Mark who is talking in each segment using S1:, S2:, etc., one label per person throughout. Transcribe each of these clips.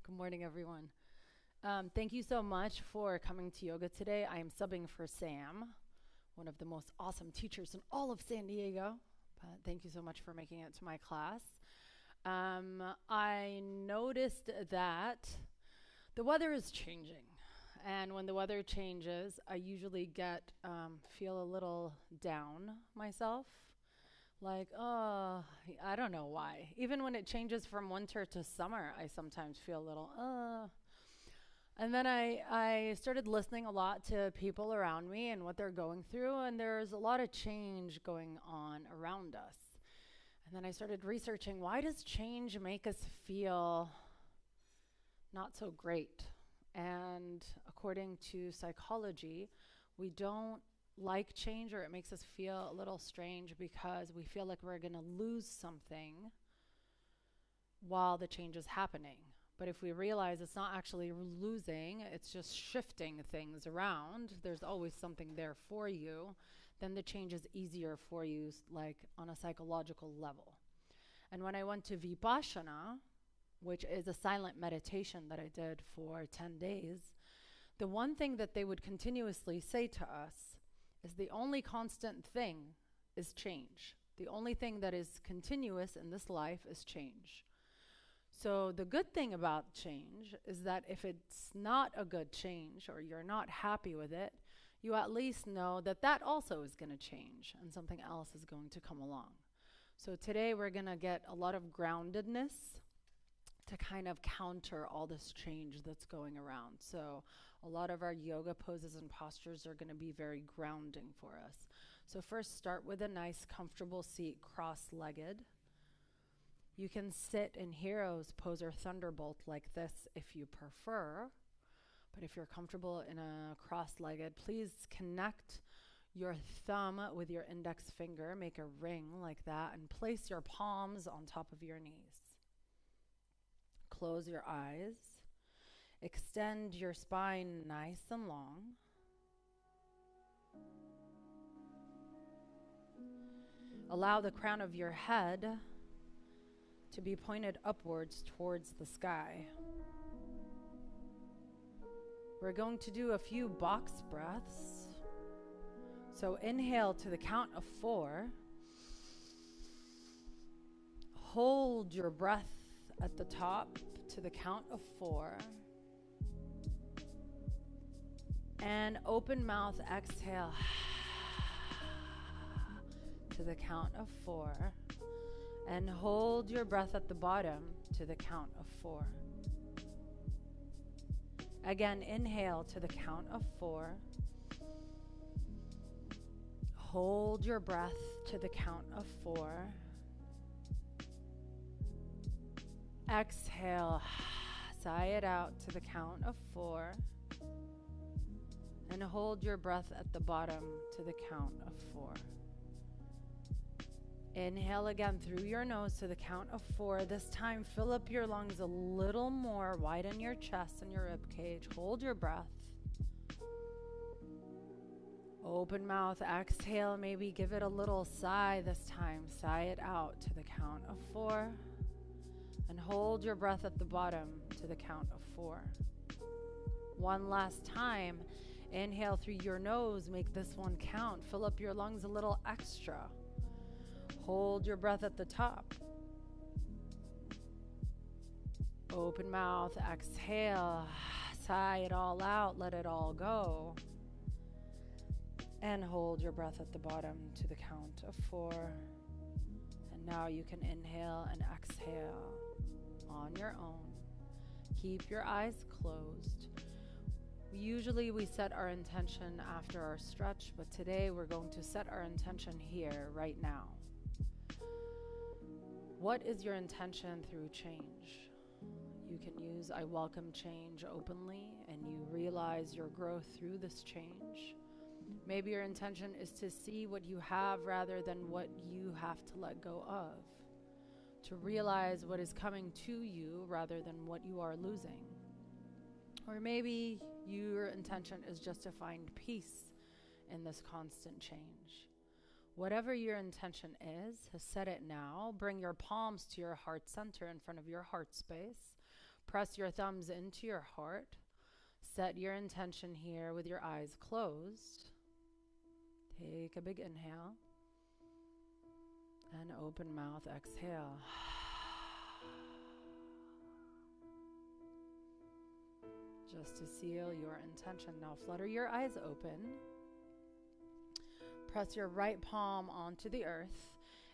S1: Good morning, everyone. Thank you so much for coming to yoga today. I am subbing for Sam, one of the most awesome teachers in all of San Diego. But thank you so much for making it to my class. I noticed that the weather is changing. And when the weather changes, I usually feel a little down myself. Like, oh, I don't know why. Even when it changes from winter to summer, I sometimes feel a little. And then I started listening a lot to people around me and what they're going through, and there's a lot of change going on around us. And then I started researching, why does change make us feel not so great? And according to psychology, we don't like change, or it makes us feel a little strange because we feel like we're going to lose something while the change is happening. But if we realize it's not actually losing, it's just shifting things around, there's always something there for you, then the change is easier for you, like on a psychological level. And when I went to Vipassana, which is a silent meditation that I did for 10 days, the one thing that they would continuously say to us is the only constant thing is change. The only thing that is continuous in this life is change. So the good thing about change is that if it's not a good change or you're not happy with it, you at least know that that also is going to change and something else is going to come along. So today we're going to get a lot of groundedness to kind of counter all this change that's going around. So a lot of our yoga poses and postures are going to be very grounding for us. So first, start with a nice comfortable seat, cross-legged. You can sit in Hero's Pose or Thunderbolt like this if you prefer. But if you're comfortable in a cross-legged, please connect your thumb with your index finger, make a ring like that, and place your palms on top of your knees. Close your eyes. Extend your spine nice and long. Allow the crown of your head to be pointed upwards towards the sky. We're going to do a few box breaths. So inhale to the count of 4. Hold your breath at the top to the count of 4. And open mouth, exhale to the count of 4. And hold your breath at the bottom to the count of 4. Again, inhale to the count of 4. Hold your breath to the count of 4. Exhale, sigh it out to the count of 4. And hold your breath at the bottom to the count of 4. Inhale again through your nose to the count of 4. This time, fill up your lungs a little more, widen your chest and your rib cage. Hold your breath. Open mouth, exhale, maybe give it a little sigh this time. Sigh it out to the count of 4. And hold your breath at the bottom to the count of 4. One last time. Inhale through your nose. Make this one count. Fill up your lungs a little extra. Hold your breath at the top. Open mouth. Exhale. Sigh it all out. Let it all go. And hold your breath at the bottom to the count of 4. And now you can inhale and exhale on your own. Keep your eyes closed. Usually we set our intention after our stretch, but today we're going to set our intention here, right now. What is your intention through change? You can use I welcome change openly, and you realize your growth through this change. Maybe your intention is to see what you have rather than what you have to let go of. To realize what is coming to you rather than what you are losing. Or maybe your intention is just to find peace in this constant change. Whatever your intention is, set it now. Bring your palms to your heart center in front of your heart space. Press your thumbs into your heart. Set your intention here with your eyes closed. Take a big inhale. And open mouth, exhale. Just to seal your intention. Now flutter your eyes open. Press your right palm onto the earth.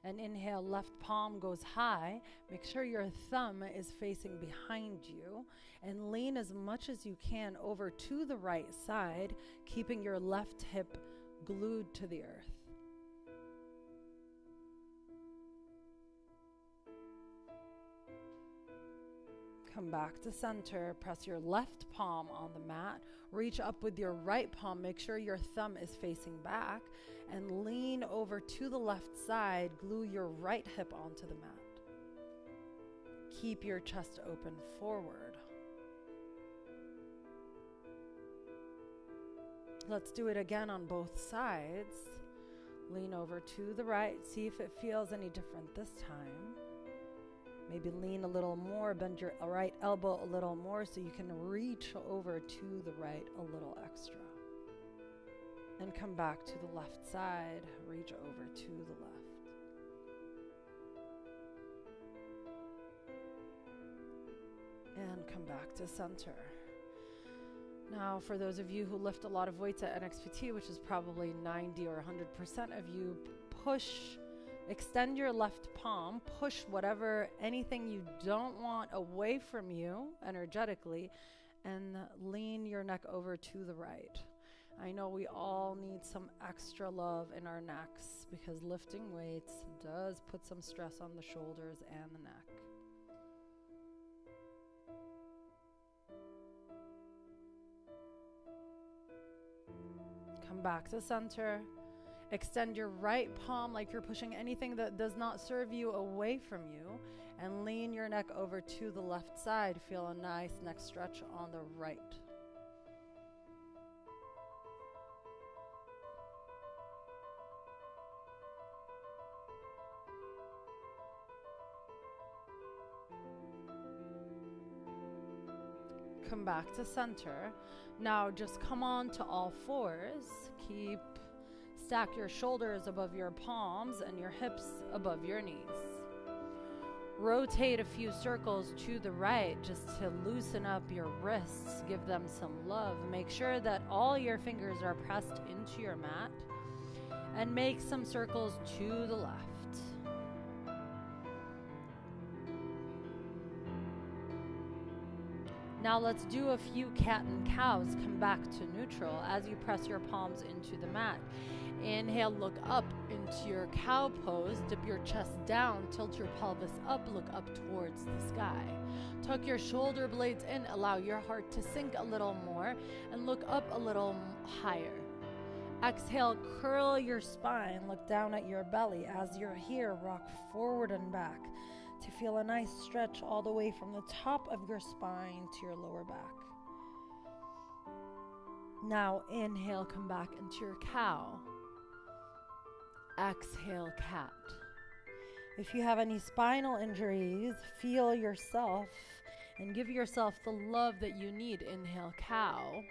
S1: And inhale, left palm goes high. Make sure your thumb is facing behind you. And lean as much as you can over to the right side, keeping your left hip glued to the earth. Come back to center. Press your left palm on the mat. Reach up with your right palm. Make sure your thumb is facing back. And lean over to the left side. Glue your right hip onto the mat. Keep your chest open forward. Let's do it again on both sides. Lean over to the right. See if it feels any different this time. Maybe lean a little more, bend your right elbow a little more so you can reach over to the right a little extra. And come back to the left side, reach over to the left. And come back to center. Now, for those of you who lift a lot of weights at NXPT, which is probably 90 or 100% of you, extend your left palm, push anything you don't want away from you energetically, and lean your neck over to the right. I know we all need some extra love in our necks because lifting weights does put some stress on the shoulders and the neck. Come back to center. Extend your right palm like you're pushing anything that does not serve you away from you, and lean your neck over to the left side. Feel a nice neck stretch on the right. Come back to center. Now just come on to all fours. Stack your shoulders above your palms and your hips above your knees. Rotate a few circles to the right just to loosen up your wrists, give them some love. Make sure that all your fingers are pressed into your mat, and make some circles to the left. Now let's do a few cat and cows. Come back to neutral as you press your palms into the mat. Inhale, look up into your cow pose. Dip your chest down, tilt your pelvis up, look up towards the sky. Tuck your shoulder blades in, allow your heart to sink a little more, and look up a little higher. Exhale, curl your spine, look down at your belly. As you're here, rock forward and back to feel a nice stretch all the way from the top of your spine to your lower back. Now inhale, come back into your cow. Exhale, cat. If you have any spinal injuries, feel yourself and give yourself the love that you need. Inhale, cow.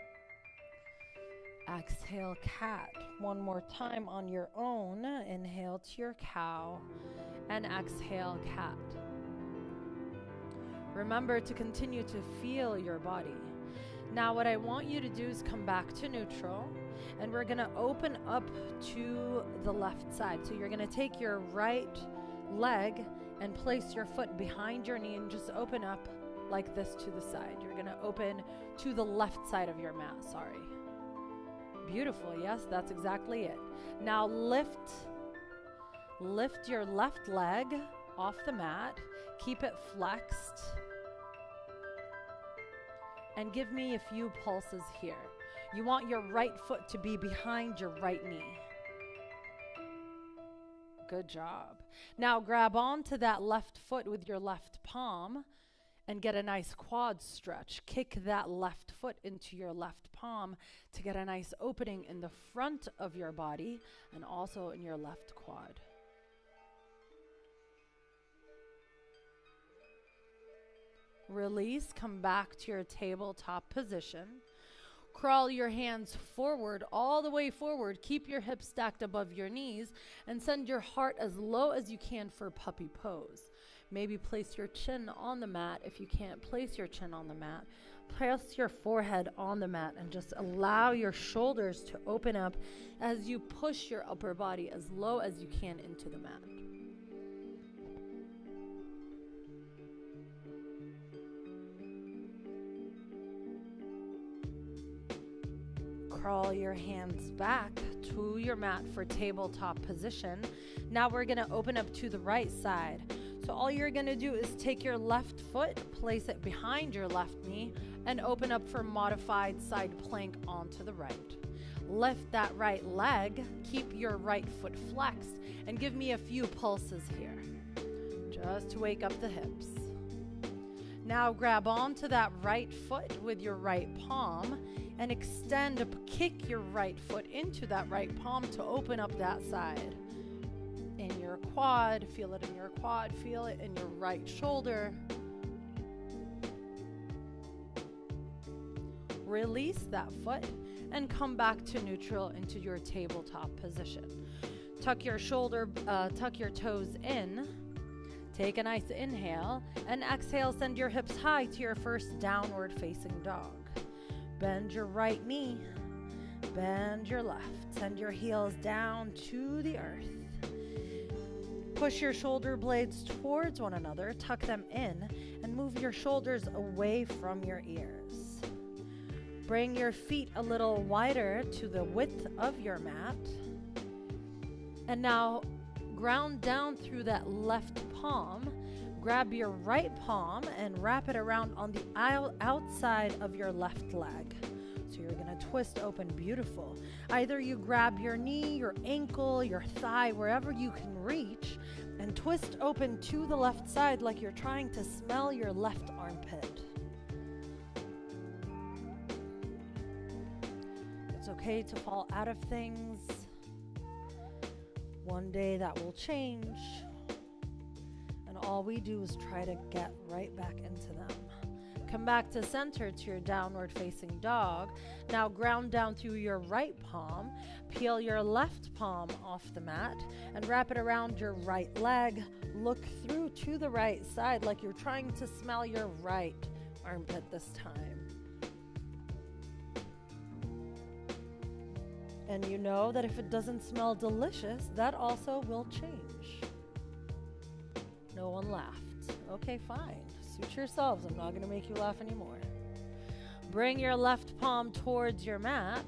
S1: Exhale, cat. One more time on your own. Inhale to your cow and exhale, cat. Remember to continue to feel your body. Now what I want you to do is come back to neutral, and we're going to open up to the left side. So you're going to take your right leg and place your foot behind your knee and just open up like this to the side. You're going to open to the left side of your mat, sorry. Beautiful, yes, that's exactly it. Now lift your left leg off the mat, keep it flexed, and give me a few pulses here. You want your right foot to be behind your right knee. Good job. Now grab onto that left foot with your left palm and get a nice quad stretch. Kick that left foot into your left palm to get a nice opening in the front of your body and also in your left quad. Release, come back to your tabletop position. Crawl your hands forward, all the way forward. Keep your hips stacked above your knees and send your heart as low as you can for puppy pose. Maybe place your chin on the mat. If you can't place your chin on the mat, place your forehead on the mat and just allow your shoulders to open up as you push your upper body as low as you can into the mat. Crawl your hands back to your mat for tabletop position. Now we're going to open up to the right side. So all you're going to do is take your left foot, place it behind your left knee, and open up for modified side plank onto the right. Lift that right leg, keep your right foot flexed, and give me a few pulses here, just to wake up the hips. Now grab onto that right foot with your right palm and extend, kick your right foot into that right palm to open up that side. In your quad, feel it in your quad, feel it in your right shoulder. Release that foot and come back to neutral into your tabletop position. Tuck your toes in. Take a nice inhale and exhale, send your hips high to your first downward facing dog. Bend your right knee, bend your left, send your heels down to the earth. Push your shoulder blades towards one another, tuck them in, and move your shoulders away from your ears. Bring your feet a little wider to the width of your mat. And now ground down through that left palm. Grab your right palm and wrap it around on the outside of your left leg. So you're going to twist open, beautiful. Either you grab your knee, your ankle, your thigh, wherever you can reach, and twist open to the left side like you're trying to smell your left armpit. It's okay to fall out of things. One day that will change. And all we do is try to get right back into them. Come back to center to your downward facing dog. Now ground down through your right palm. Peel your left palm off the mat and wrap it around your right leg. Look through to the right side like you're trying to smell your right armpit this time. And you know that if it doesn't smell delicious, that also will change. No one laughed. Okay, fine. Suit yourselves. I'm not going to make you laugh anymore. Bring your left palm towards your mat.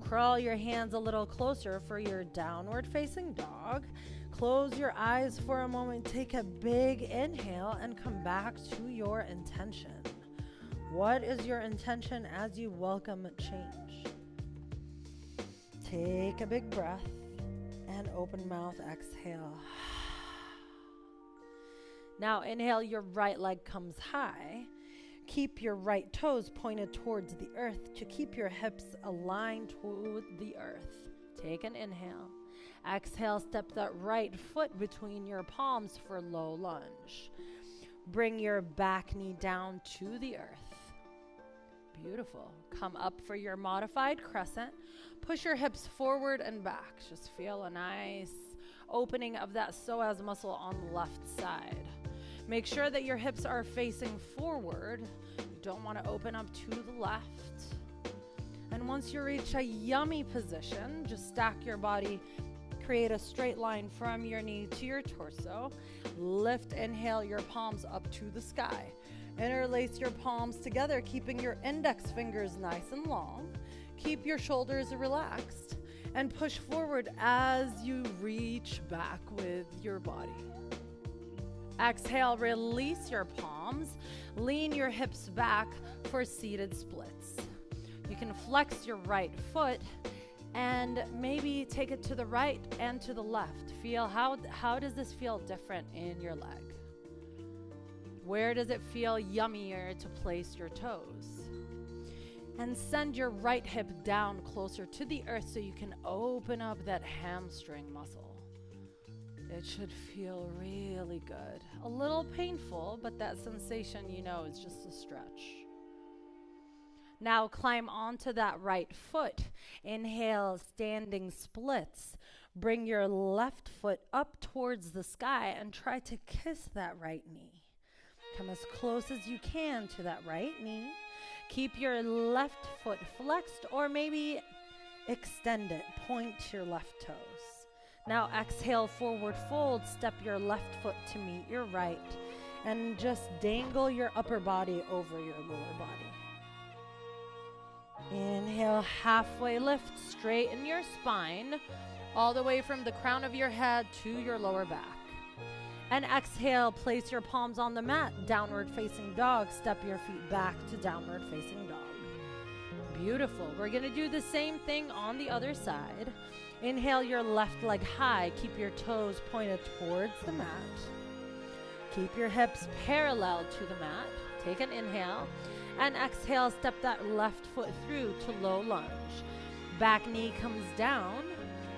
S1: Crawl your hands a little closer for your downward facing dog. Close your eyes for a moment. Take a big inhale and come back to your intention. What is your intention as you welcome change? Take a big breath and open mouth, exhale. Now inhale, your right leg comes high. Keep your right toes pointed towards the earth to keep your hips aligned with the earth. Take an inhale. Exhale, step that right foot between your palms for low lunge. Bring your back knee down to the earth. Beautiful. Come up for your modified crescent. Push your hips forward and back. Just feel a nice opening of that psoas muscle on the left side. Make sure that your hips are facing forward. You don't want to open up to the left. And once you reach a yummy position, just stack your body. Create a straight line from your knee to your torso. Lift, inhale your palms up to the sky. Interlace your palms together, keeping your index fingers nice and long. Keep your shoulders relaxed and push forward as you reach back with your body. Exhale, release your palms. Lean your hips back for seated splits. You can flex your right foot and maybe take it to the right and to the left. Feel how does this feel different in your leg? Where does it feel yummier to place your toes? And send your right hip down closer to the earth so you can open up that hamstring muscle. It should feel really good. A little painful, but that sensation, is just a stretch. Now climb onto that right foot. Inhale, standing splits. Bring your left foot up towards the sky and try to kiss that right knee. Come as close as you can to that right knee. Keep your left foot flexed or maybe extend it. Point your left toes. Now exhale, forward fold. Step your left foot to meet your right and just dangle your upper body over your lower body. Inhale, halfway lift, straighten your spine all the way from the crown of your head to your lower back. And exhale, place your palms on the mat, downward facing dog. Step your feet back to downward facing dog. Beautiful. We're going to do the same thing on the other side. Inhale your left leg high. Keep your toes pointed towards the mat. Keep your hips parallel to the mat. Take an inhale. And exhale, step that left foot through to low lunge. Back knee comes down.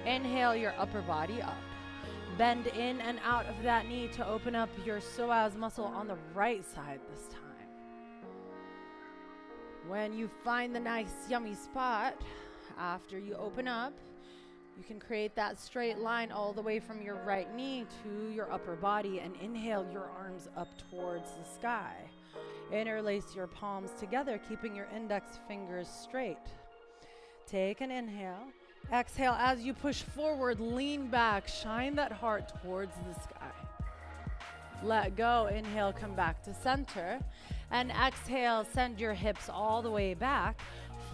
S1: Inhale your upper body up. Bend in and out of that knee to open up your psoas muscle on the right side this time. When you find the nice yummy spot, after you open up, you can create that straight line all the way from your right knee to your upper body and inhale your arms up towards the sky. Interlace your palms together, keeping your index fingers straight. Take an inhale. Exhale, as you push forward, lean back, shine that heart towards the sky. Let go. Inhale, come back to center. And exhale, send your hips all the way back.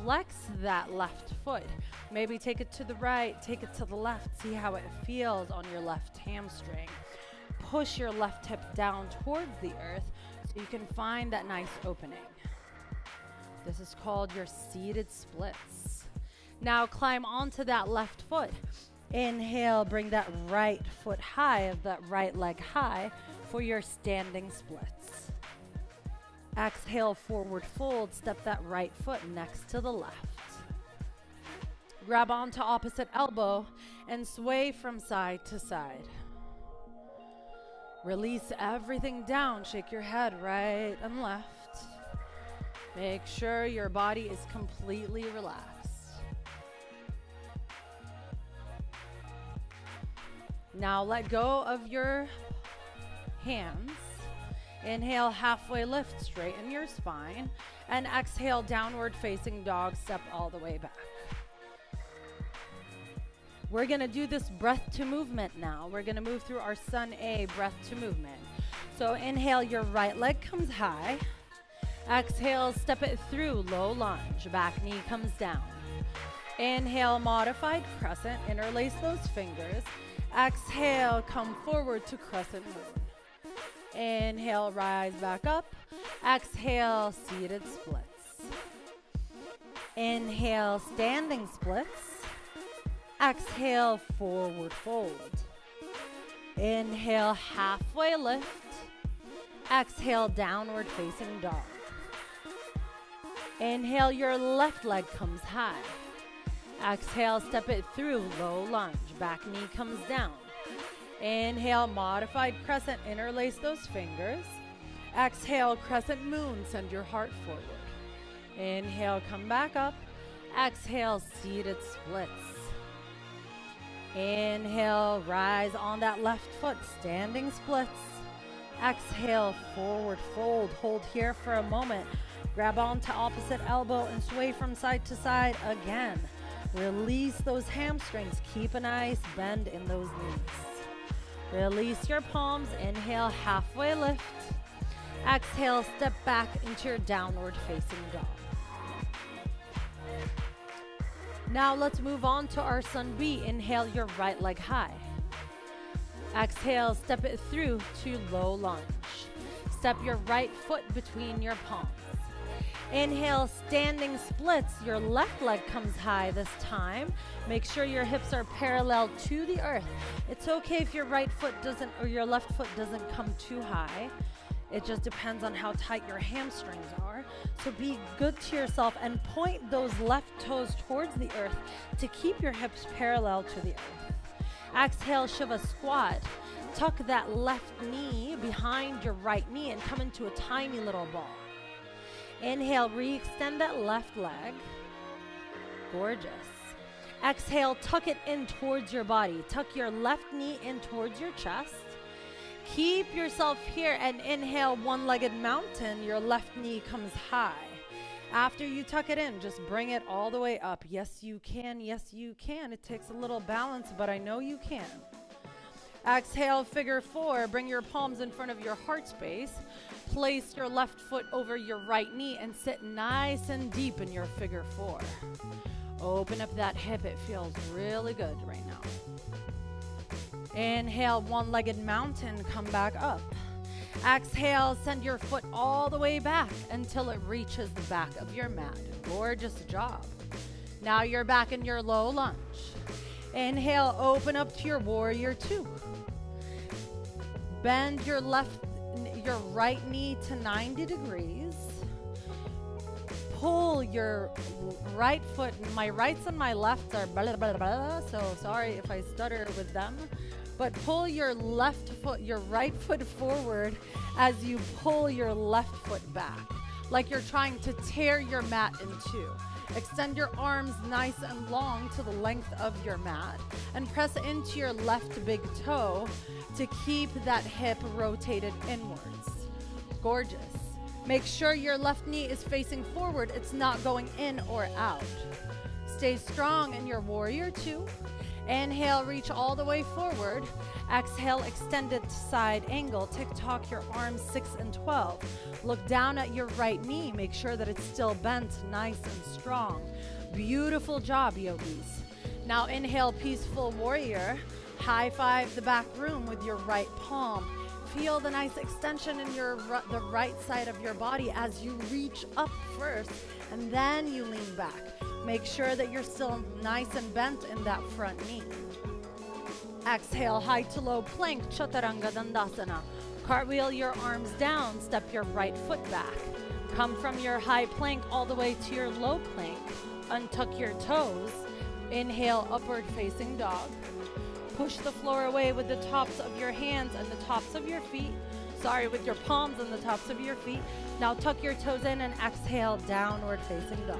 S1: Flex that left foot. Maybe take it to the right, take it to the left. See how it feels on your left hamstring. Push your left hip down towards the earth so you can find that nice opening. This is called your seated splits. Now climb onto that left foot. Inhale, bring that right foot high, that right leg high for your standing splits. Exhale, forward fold. Step that right foot next to the left. Grab onto opposite elbow and sway from side to side. Release everything down. Shake your head right and left. Make sure your body is completely relaxed. Now let go of your hands. Inhale, halfway lift, straighten your spine. And exhale, downward facing dog, step all the way back. We're going to do this breath to movement now. We're going to move through our Sun A breath to movement. So inhale, your right leg comes high. Exhale, step it through, low lunge. Back knee comes down. Inhale, modified crescent. Interlace those fingers. Exhale, come forward to crescent moon. Inhale, rise back up. Exhale, seated splits. Inhale, standing splits. Exhale, forward fold. Inhale, halfway lift. Exhale, downward facing dog. Inhale, your left leg comes high. Exhale, step it through, low lunge. Back knee comes down. Inhale, modified crescent, interlace those fingers. Exhale, crescent moon, send your heart forward. Inhale, come back up. Exhale, seated splits. Inhale, rise on that left foot, standing splits. Exhale, forward fold. Hold here for a moment. Grab onto opposite elbow and sway from side to side again. Release those hamstrings. Keep a nice bend in those knees. Release your palms. Inhale, halfway lift. Exhale, step back into your downward facing dog. Now let's move on to our Sun B. Inhale, your right leg high. Exhale, step it through to low lunge. Step your right foot between your palms. Inhale, standing splits. Your left leg comes high this time. Make sure your hips are parallel to the earth. It's okay if your right foot doesn't, or your left foot doesn't come too high. It just depends on how tight your hamstrings are. So be good to yourself and point those left toes towards the earth to keep your hips parallel to the earth. Exhale, Shiva squat. Tuck that left knee behind your right knee and come into a tiny little ball. Inhale, re-extend that left leg. Gorgeous. Exhale, tuck it in towards your body. Tuck your left knee in towards your chest. Keep yourself here and inhale, one-legged mountain. Your left knee comes high. After you tuck it in, just bring it all the way up. Yes, you can. Yes, you can. It takes a little balance, but I know you can. Exhale, figure four. Bring your palms in front of your heart space. Place your left foot over your right knee and sit nice and deep in your figure four. Open up that hip. It feels really good right now. Inhale, one-legged mountain. Come back up. Exhale, send your foot all the way back until it reaches the back of your mat. Gorgeous job. Now you're back in your low lunge. Inhale, open up to your warrior two. Bend your right knee to 90 degrees. Pull your right foot. My rights and my lefts are blah, blah, blah, so sorry if I stutter with them. But pull your left foot, your right foot forward as you pull your left foot back, like you're trying to tear your mat in two. Extend your arms nice and long to the length of your mat and press into your left big toe to keep that hip rotated inwards. Gorgeous. Make sure your left knee is facing forward. It's not going in or out. Stay strong in your warrior two. Inhale, reach all the way forward. Exhale, extended side angle. Tick-tock your arms 6 and 12. Look down at your right knee. Make sure that it's still bent, nice and strong. Beautiful job, yogis. Now inhale, peaceful warrior. High five the back room with your right palm. Feel the nice extension in the right side of your body as you reach up first, and then you lean back. Make sure that you're still nice and bent in that front knee. Exhale, high to low plank, Chaturanga Dandasana. Cartwheel your arms down, step your right foot back. Come from your high plank all the way to your low plank. Untuck your toes. Inhale, upward facing dog. Push the floor away with the tops of your hands and the tops of your feet. With your palms and the tops of your feet. Now tuck your toes in and exhale, downward facing dog.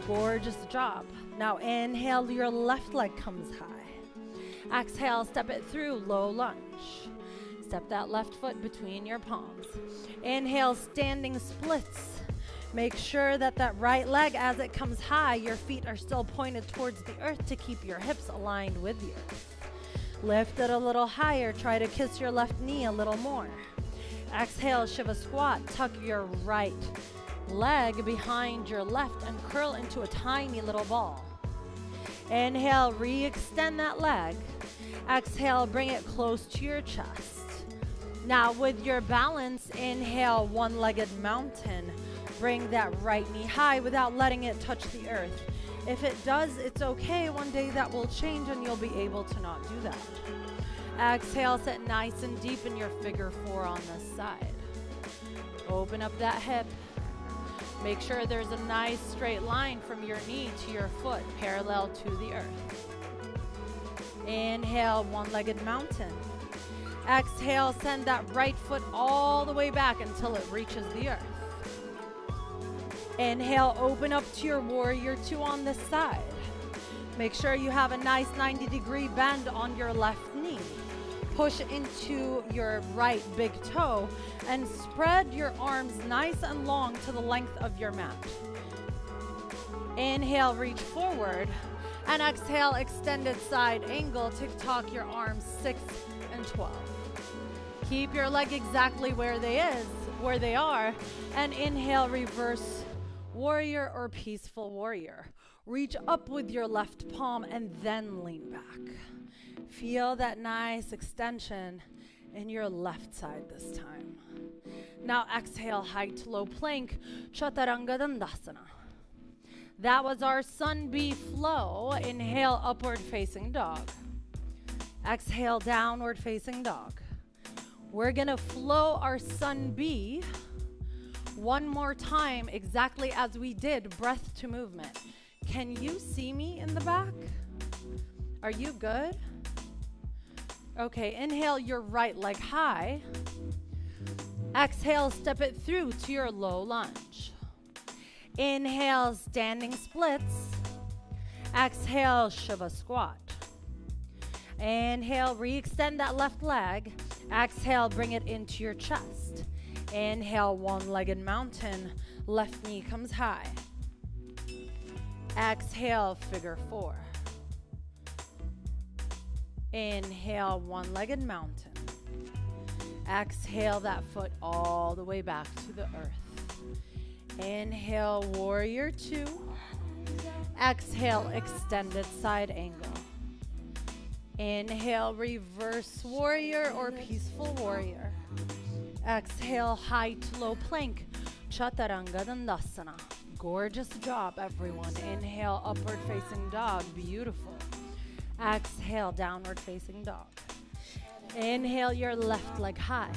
S1: Gorgeous job. Now inhale, your left leg comes high. Exhale, step it through, low lunge. Step that left foot between your palms. Inhale, standing splits. Make sure that that right leg, as it comes high, your feet are still pointed towards the earth to keep your hips aligned with the earth. Lift it a little higher. Try to kiss your left knee a little more. Exhale, Shiva squat. Tuck your right leg behind your left and curl into a tiny little ball. Inhale, re-extend that leg. Exhale, bring it close to your chest. Now with your balance, inhale, one-legged mountain. Bring that right knee high without letting it touch the earth. If it does, it's okay. One day that will change and you'll be able to not do that. Exhale, sit nice and deep in your figure four on this side. Open up that hip. Make sure there's a nice straight line from your knee to your foot, parallel to the earth. Inhale, one-legged mountain. Exhale, send that right foot all the way back until it reaches the earth. Inhale, open up to your warrior two on this side. Make sure you have a nice 90-degree bend on your left knee. Push into your right big toe and spread your arms nice and long to the length of your mat. Inhale, reach forward, and exhale, extended side angle. Tick-tock your arms 6 and 12. Keep your leg exactly where they are, and inhale, reverse warrior or peaceful warrior. Reach up with your left palm and then lean back. Feel that nice extension in your left side this time. Now exhale, high to low plank, Chaturanga Dandasana. That was our Sun B flow. Inhale, upward facing dog. Exhale, downward facing dog. We're gonna flow our Sun B one more time, exactly as we did, breath to movement. Can you see me in the back? Are you good? Okay, inhale your right leg high. Exhale, step it through to your low lunge. Inhale, standing splits. Exhale, Shiva squat. Inhale, re-extend that left leg. Exhale, bring it into your chest. Inhale, one-legged mountain. Left knee comes high. Exhale, figure four. Inhale, one-legged mountain. Exhale that foot all the way back to the earth. Inhale, warrior two. Exhale, extended side angle. Inhale, reverse warrior or peaceful warrior. Exhale, high to low plank, Chaturanga Dandasana. Gorgeous job, everyone. Inhale, upward facing dog, beautiful. Exhale, downward facing dog. Inhale your left leg high.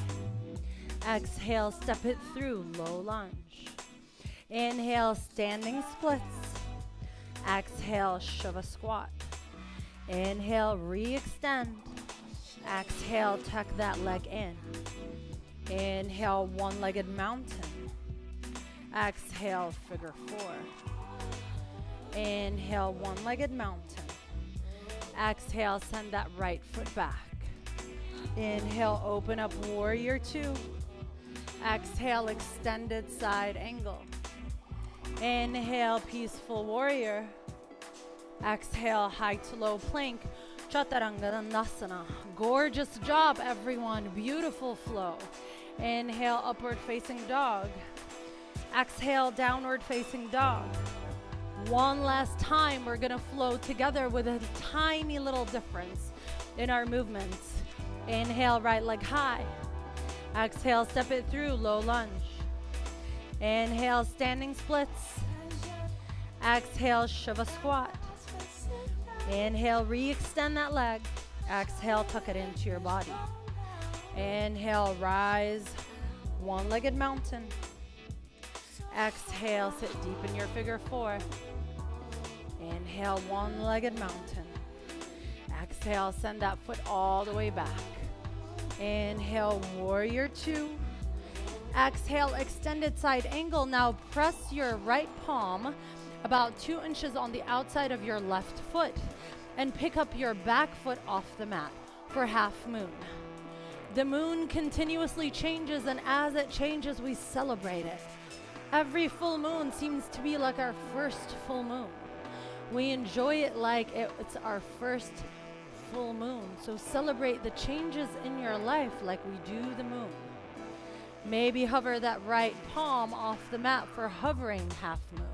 S1: Exhale, step it through, low lunge. Inhale, standing splits. Exhale, Shiva squat. Inhale, re-extend. Exhale, tuck that leg in. Inhale, one-legged mountain. Exhale, figure four. Inhale, one-legged mountain. Exhale, send that right foot back. Inhale, open up warrior two. Exhale, extended side angle. Inhale, peaceful warrior. Exhale, high to low plank, Chaturanga Dandasana. Gorgeous job, everyone. Beautiful flow. Inhale, upward facing dog. Exhale, downward facing dog. One last time, we're gonna flow together with a tiny little difference in our movements. Inhale, right leg high. Exhale, step it through, low lunge. Inhale, standing splits. Exhale, Shiva squat. Inhale, re-extend that leg. Exhale, tuck it into your body. Inhale, rise, one-legged mountain. Exhale, sit deep in your figure four. Inhale, one-legged mountain. Exhale, send that foot all the way back. Inhale, warrior two. Exhale, extended side angle. Now press your right palm about 2 inches on the outside of your left foot and pick up your back foot off the mat for half moon. The moon continuously changes, and as it changes, we celebrate it. Every full moon seems to be like our first full moon. We enjoy it like it's our first full moon. So celebrate the changes in your life like we do the moon. Maybe hover that right palm off the mat for hovering half moon.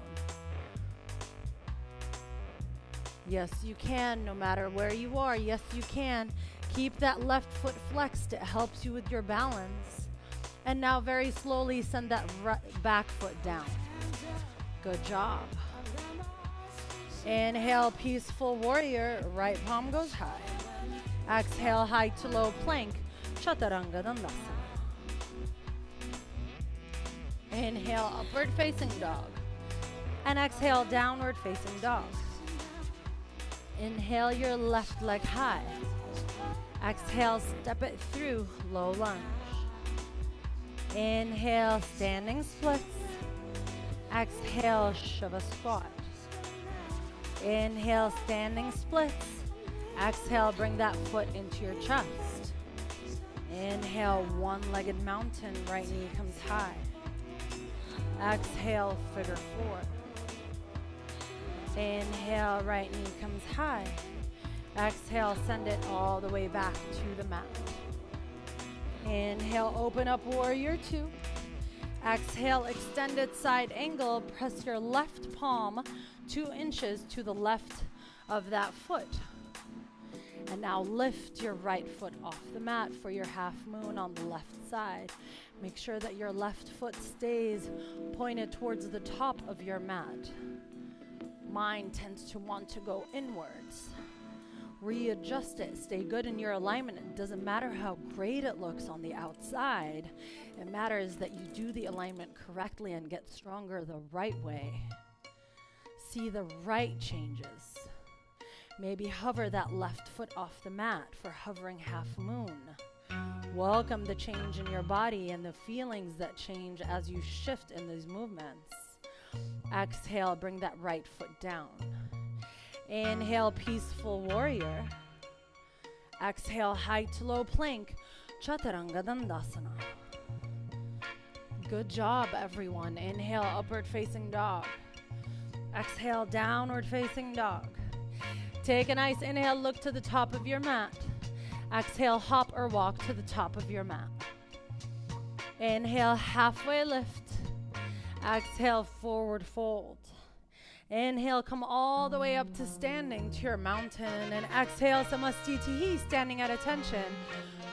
S1: Yes, you can, no matter where you are. Yes, you can. Keep that left foot flexed. It helps you with your balance. And now very slowly send that back foot down. Good job. Inhale, peaceful warrior. Right palm goes high. Exhale, high to low plank. Chaturanga Dandasana. Inhale, upward facing dog. And exhale, downward facing dog. Inhale your left leg high. Exhale, step it through, low lunge. Inhale, standing splits. Exhale, Shiva squat. Inhale, standing splits. Exhale, bring that foot into your chest. Inhale, one-legged mountain, right knee comes high. Exhale, figure four. Inhale, right knee comes high. Exhale, send it all the way back to the mat. Inhale, open up warrior two. Exhale, extended side angle. Press your left palm 2 inches to the left of that foot. And now lift your right foot off the mat for your half moon on the left side. Make sure that your left foot stays pointed towards the top of your mat. Mind tends to want to go inwards. Readjust it. Stay good in your alignment. It doesn't matter how great it looks on the outside. It matters that you do the alignment correctly and get stronger the right way. See the right changes. Maybe hover that left foot off the mat for hovering half moon. Welcome the change in your body and the feelings that change as you shift in these movements. Exhale, bring that right foot down. Inhale, peaceful warrior. Exhale, high to low plank, Chaturanga Dandasana. Good job, everyone. Inhale, upward facing dog. Exhale, downward facing dog. Take a nice inhale, look to the top of your mat. Exhale, hop or walk to the top of your mat. Inhale, halfway lift. Exhale, forward fold. Inhale, come all the way up to standing to your mountain. And exhale, Samastitihi, standing at attention.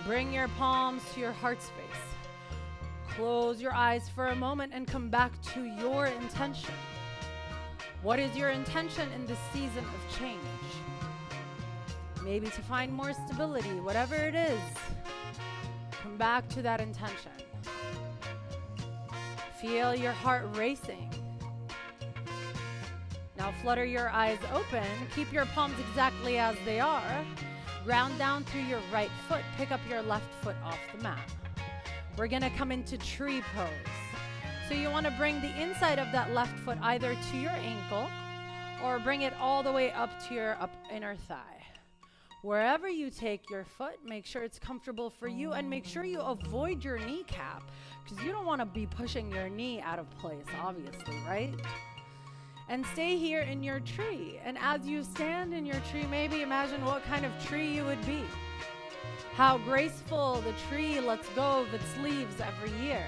S1: Bring your palms to your heart space. Close your eyes for a moment and come back to your intention. What is your intention in this season of change? Maybe to find more stability, whatever it is. Come back to that intention. Feel your heart racing. Now flutter your eyes open. Keep your palms exactly as they are. Ground down through your right foot. Pick up your left foot off the mat. We're gonna come into tree pose. So you wanna bring the inside of that left foot either to your ankle or bring it all the way up to your inner thigh. Wherever you take your foot, make sure it's comfortable for you and make sure you avoid your kneecap because you don't wanna be pushing your knee out of place, obviously, right? And stay here in your tree. And as you stand in your tree, maybe imagine what kind of tree you would be. How graceful the tree lets go of its leaves every year.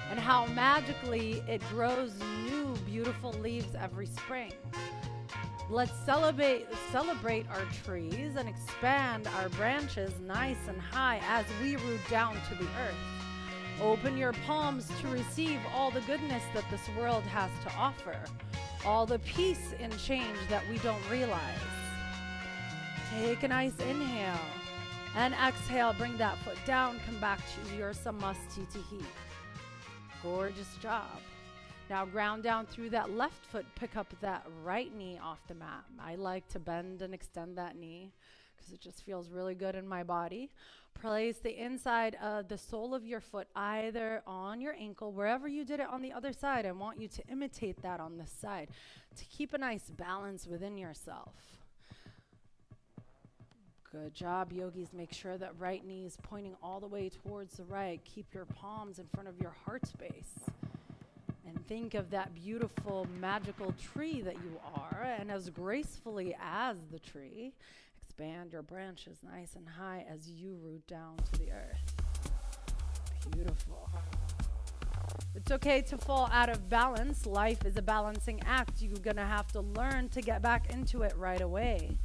S1: And how magically it grows new, beautiful leaves every spring. Let's celebrate our trees and expand our branches nice and high as we root down to the earth. Open your palms to receive all the goodness that this world has to offer. All the peace and change that we don't realize. Take a nice inhale and exhale. Bring that foot down. Come back to your Samastitihi. Gorgeous job. Now ground down through that left foot. Pick up that right knee off the mat. I like to bend and extend that knee because it just feels really good in my body. Place the inside of the sole of your foot either on your ankle, wherever you did it on the other side. I want you to imitate that on this side to keep a nice balance within yourself. Good job, yogis. Make sure that right knee is pointing all the way towards the right. Keep your palms in front of your heart space. And think of that beautiful, magical tree that you are. And as gracefully as the tree, expand your branches nice and high as you root down to the earth. Beautiful. It's okay to fall out of balance. Life is a balancing act. You're going to have to learn to get back into it right away.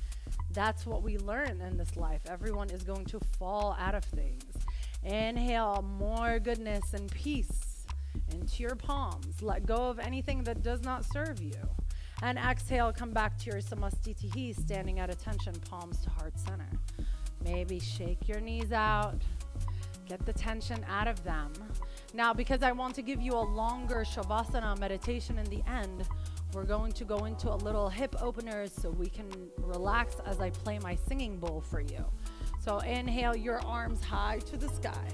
S1: That's what we learn in this life. Everyone is going to fall out of things. Inhale more goodness and peace into your palms. Let go of anything that does not serve you. And exhale, come back to your Samastitihi, standing at attention, palms to heart center. Maybe shake your knees out. Get the tension out of them. Now, because I want to give you a longer Shavasana meditation in the end, we're going to go into a little hip opener so we can relax as I play my singing bowl for you. So inhale your arms high to the sky.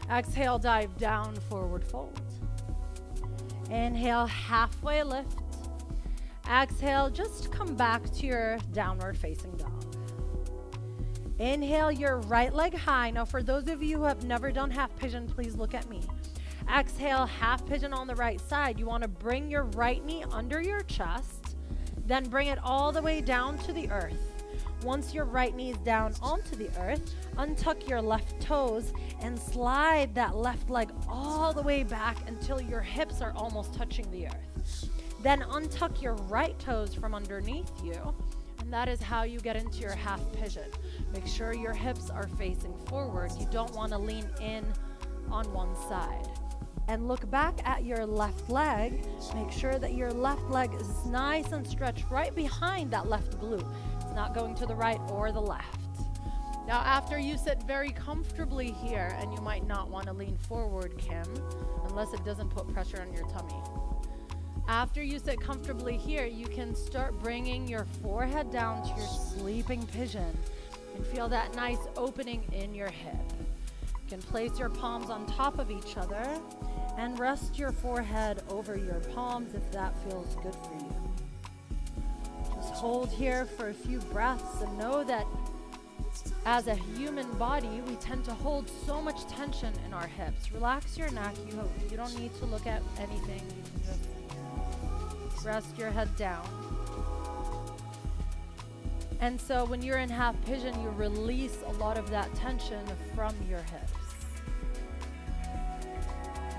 S1: Exhale, dive down, forward fold. Inhale, halfway lift. Exhale, just come back to your downward facing dog. Inhale your right leg high. Now for those of you who have never done half pigeon, please look at me. Exhale, half pigeon on the right side. You want to bring your right knee under your chest, then bring it all the way down to the earth. Once your right knee is down onto the earth, untuck your left toes and slide that left leg all the way back until your hips are almost touching the earth. Then untuck your right toes from underneath you, and that is how you get into your half pigeon. Make sure your hips are facing forward. You don't want to lean in on one side. And look back at your left leg. Make sure that your left leg is nice and stretched right behind that left glute. It's not going to the right or the left. Now, after you sit very comfortably here, and you might not want to lean forward, Kim, unless it doesn't put pressure on your tummy. After you sit comfortably here, you can start bringing your forehead down to your sleeping pigeon and feel that nice opening in your hip. You can place your palms on top of each other and rest your forehead over your palms if that feels good for you. Just hold here for a few breaths and know that as a human body, we tend to hold so much tension in our hips. Relax your neck. You don't need to look at anything. You can just rest your head down. And so when you're in half pigeon, you release a lot of that tension from your hips.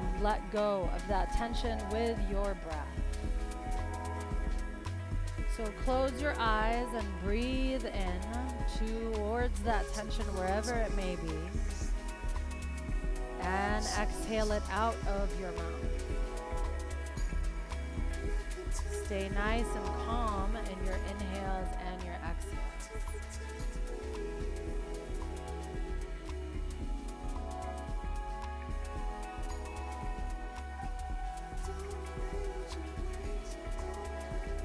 S1: You let go of that tension with your breath. So close your eyes and breathe in towards that tension wherever it may be. And exhale it out of your mouth. Stay nice and calm in your inhales and your exhales.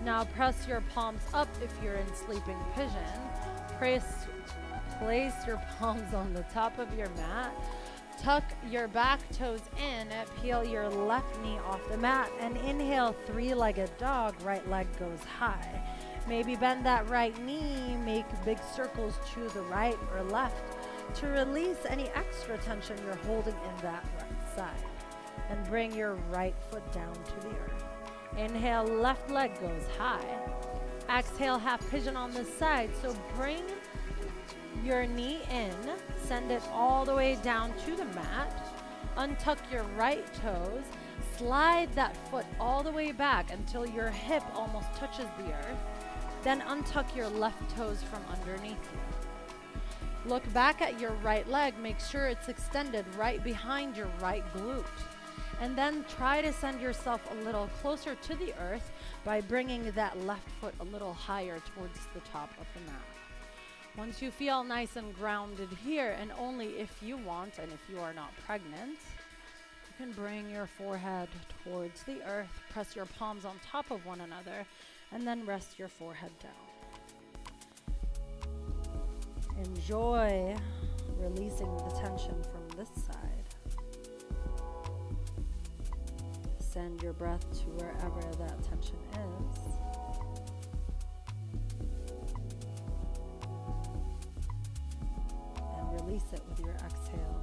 S1: Now press your palms up if you're in sleeping pigeon. Place your palms on the top of your mat. Tuck your back toes in, peel your left knee off the mat, and inhale, three-legged dog, right leg goes high. Maybe bend that right knee, make big circles to the right or left to release any extra tension you're holding in that right side. And bring your right foot down to the earth. Inhale, left leg goes high. Exhale, half pigeon on this side. So bring your knee in, send it all the way down to the mat. Untuck your right toes. Slide that foot all the way back until your hip almost touches the earth. Then untuck your left toes from underneath you. Look back at your right leg. Make sure it's extended right behind your right glute. And then try to send yourself a little closer to the earth by bringing that left foot a little higher towards the top of the mat. Once you feel nice and grounded here, and only if you want and if you are not pregnant, you can bring your forehead towards the earth, press your palms on top of one another, and then rest your forehead down. Enjoy releasing the tension from this side. Send your breath to wherever that tension is. And release it with your exhale.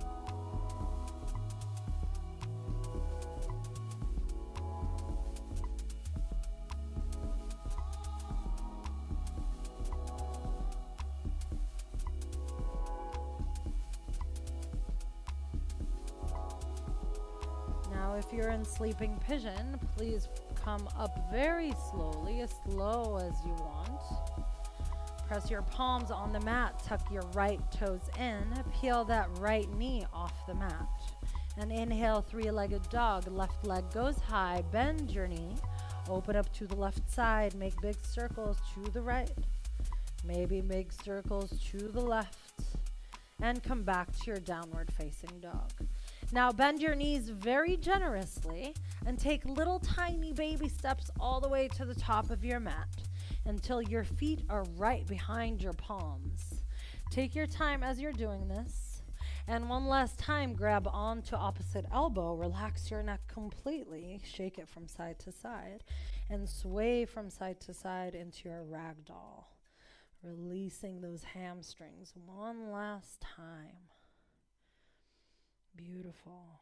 S1: If you're in sleeping pigeon, please come up very slowly, as slow as you want. Press your palms on the mat, tuck your right toes in, peel that right knee off the mat. And inhale, three-legged dog, left leg goes high, bend your knee, open up to the left side, make big circles to the right, maybe big circles to the left, and come back to your downward facing dog. Now bend your knees very generously and take little tiny baby steps all the way to the top of your mat until your feet are right behind your palms. Take your time as you're doing this. And one last time, grab onto opposite elbow, relax your neck completely, shake it from side to side, and sway from side to side into your ragdoll, releasing those hamstrings one last time. Beautiful.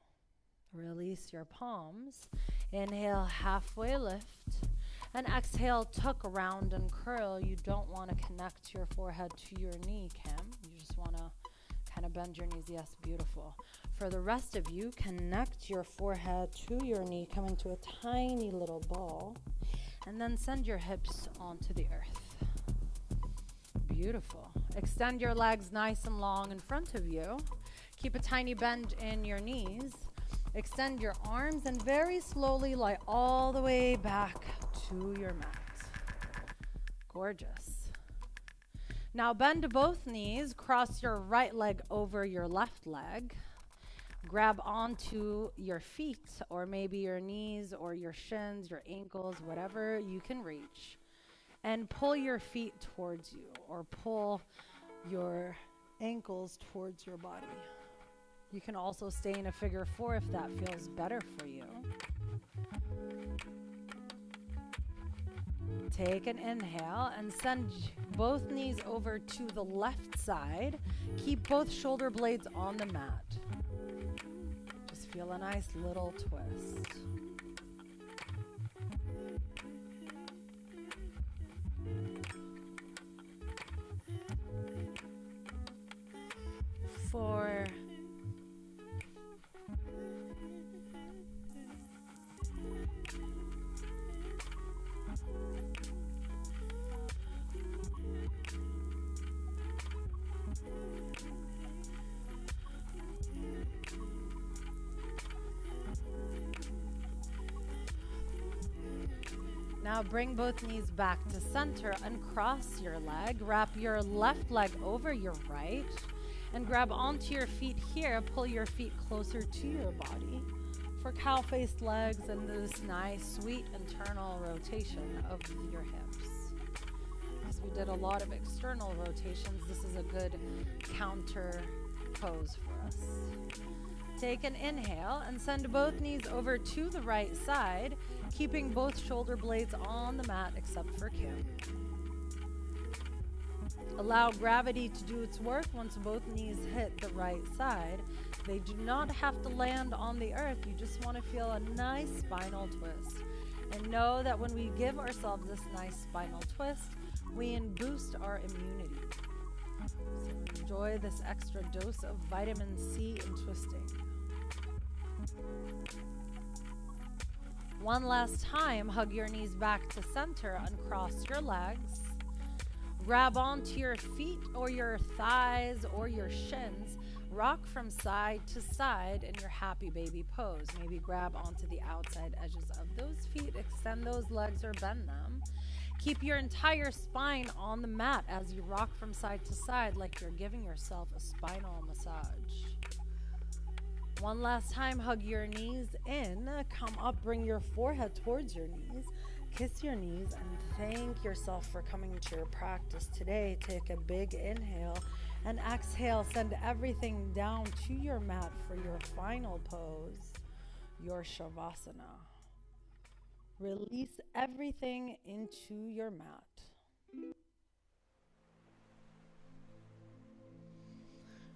S1: Release your palms. Inhale, halfway lift. And exhale, tuck around and curl. You don't want to connect your forehead to your knee, Kim. You just want to kind of bend your knees. Yes, beautiful. For the rest of you, connect your forehead to your knee, come into a tiny little ball, and then send your hips onto the earth. Beautiful. Extend your legs nice and long in front of you. Keep a tiny bend in your knees. Extend your arms and very slowly lie all the way back to your mat. Gorgeous. Now bend both knees. Cross your right leg over your left leg. grab onto your feet or maybe your knees or your shins, your ankles, whatever you can reach, and pull your feet towards you or pull your ankles towards your body. You can also stay in a figure four if that feels better for you. Take an inhale and send both knees over to the left side. Keep both shoulder blades on the mat. Just feel a nice little twist. Four. Now bring both knees back to center, uncross your leg, wrap your left leg over your right, and grab onto your feet here. Pull your feet closer to your body for cow-faced legs and this nice, sweet internal rotation of your hips. Because we did a lot of external rotations, this is a good counter pose for us. Take an inhale and send both knees over to the right side, keeping both shoulder blades on the mat except for Kim. Allow gravity to do its work once both knees hit the right side. They do not have to land on the earth. You just want to feel a nice spinal twist. And know that when we give ourselves this nice spinal twist, we boost our immunity. So enjoy this extra dose of vitamin C in twisting. One last time, hug your knees back to center, uncross your legs. Grab onto your feet or your thighs or your shins. Rock from side to side in your happy baby pose. Maybe grab onto the outside edges of those feet, extend those legs or bend them. Keep your entire spine on the mat as you rock from side to side like you're giving yourself a spinal massage. One last time, hug your knees in, come up, bring your forehead towards your knees, kiss your knees, and thank yourself for coming to your practice today. Take a big inhale and exhale. Send everything down to your mat for your final pose, your Shavasana. Release everything into your mat.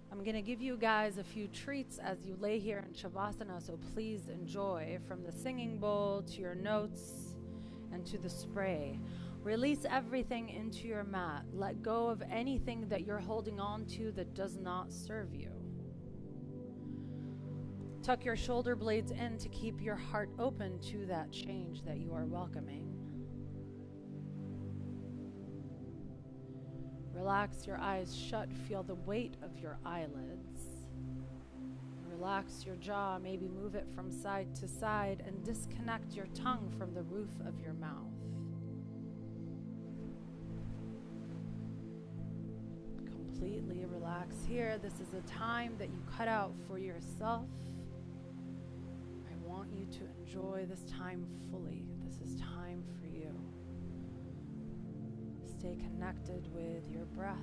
S1: I'm going to give you guys a few treats as you lay here in Shavasana, so please enjoy, from the singing bowl to your notes and to the spray. Release everything into your mat. Let go of anything that you're holding on to that does not serve you. Tuck your shoulder blades in to keep your heart open to that change that you are welcoming. Relax your eyes shut. Feel the weight of your eyelids. Relax your jaw. Maybe move it from side to side and disconnect your tongue from the roof of your mouth. Completely relax here. This is a time that you cut out for yourself. I want you to enjoy this time fully. This is time for you. Stay connected with your breath.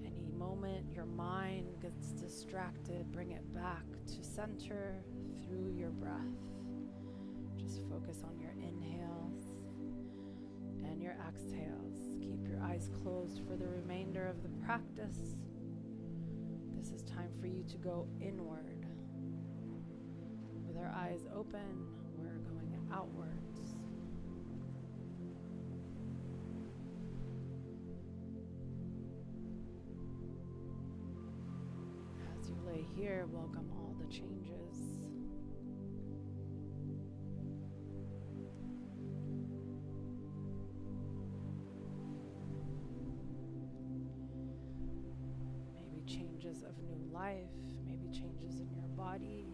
S1: Any moment your mind gets distracted, bring it back to center through your breath. Just focus on your inhales and your exhales. Keep your eyes closed for the remainder of the practice. This is time for you to go inward. With our eyes open, we're going outwards. As you lay here, welcome all the changes. Maybe changes of new life, maybe changes in your body.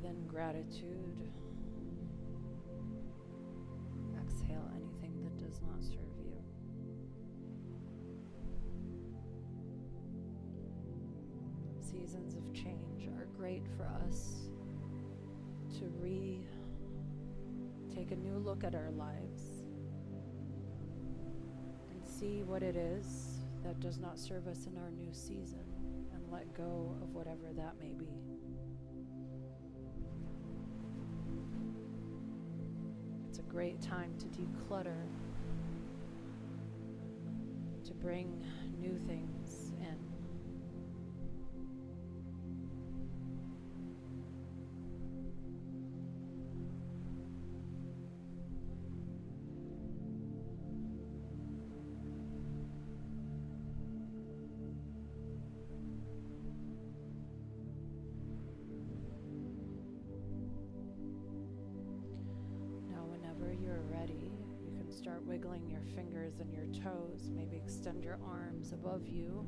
S1: Breathe in gratitude. Exhale anything that does not serve you. Seasons of change are great for us to take a new look at our lives and see what it is that does not serve us in our new season and let go of whatever that may be. It's a great time to declutter, to bring new things in. Start wiggling your fingers and your toes. Maybe extend your arms above you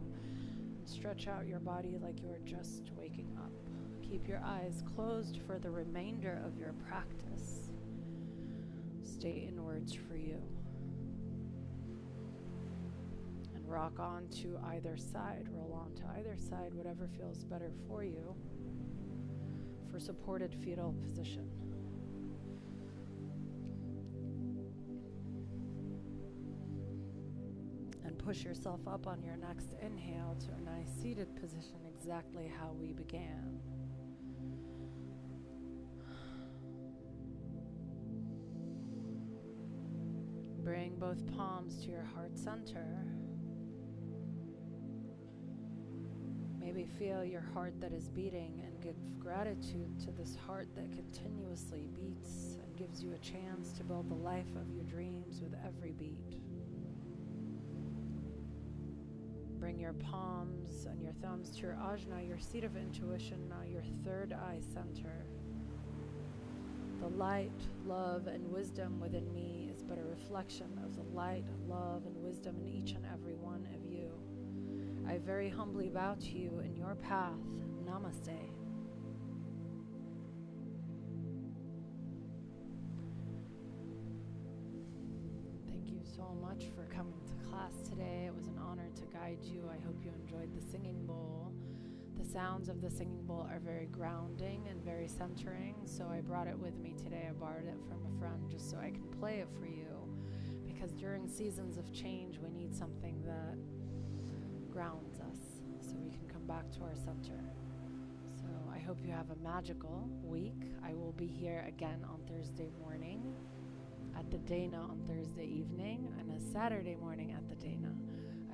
S1: and stretch out your body like you are just waking up. Keep your eyes closed for the remainder of your practice. Stay inwards for you. And rock on to either side. Roll on to either side, whatever feels better for you, for supported fetal position. Push yourself up on your next inhale to a nice seated position, exactly how we began. Bring both palms to your heart center. Maybe feel your heart that is beating and give gratitude to this heart that continuously beats and gives you a chance to build the life of your dreams with every beat. Bring your palms and your thumbs to your ajna, your seat of intuition, now your third eye center. The light, love, and wisdom within me is but a reflection of the light, love, and wisdom in each and every one of you. I very humbly bow to you in your path. Namaste. Thank you so much for coming to class today. It was an honor to guide you. I hope you enjoyed the singing bowl. The sounds of the singing bowl are very grounding and very centering, so I brought it with me today. I borrowed it from a friend just so I can play it for you, because during seasons of change we need something that grounds us so we can come back to our center. So I hope you have a magical week. I will be here again on Thursday morning at the Dana on Thursday evening and a Saturday morning at the Dana.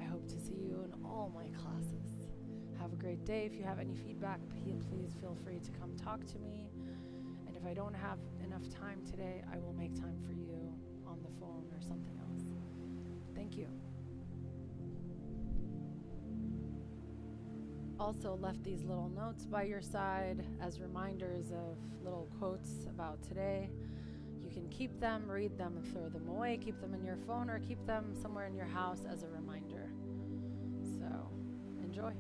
S1: I hope to see you in all my classes. Have a great day. If you have any feedback, please feel free to come talk to me. And if I don't have enough time today, I will make time for you on the phone or something else. Thank you. Also left these little notes by your side as reminders of little quotes about today. You can keep them, read them, and throw them away. Keep them in your phone or keep them somewhere in your house as a reminder. So, enjoy.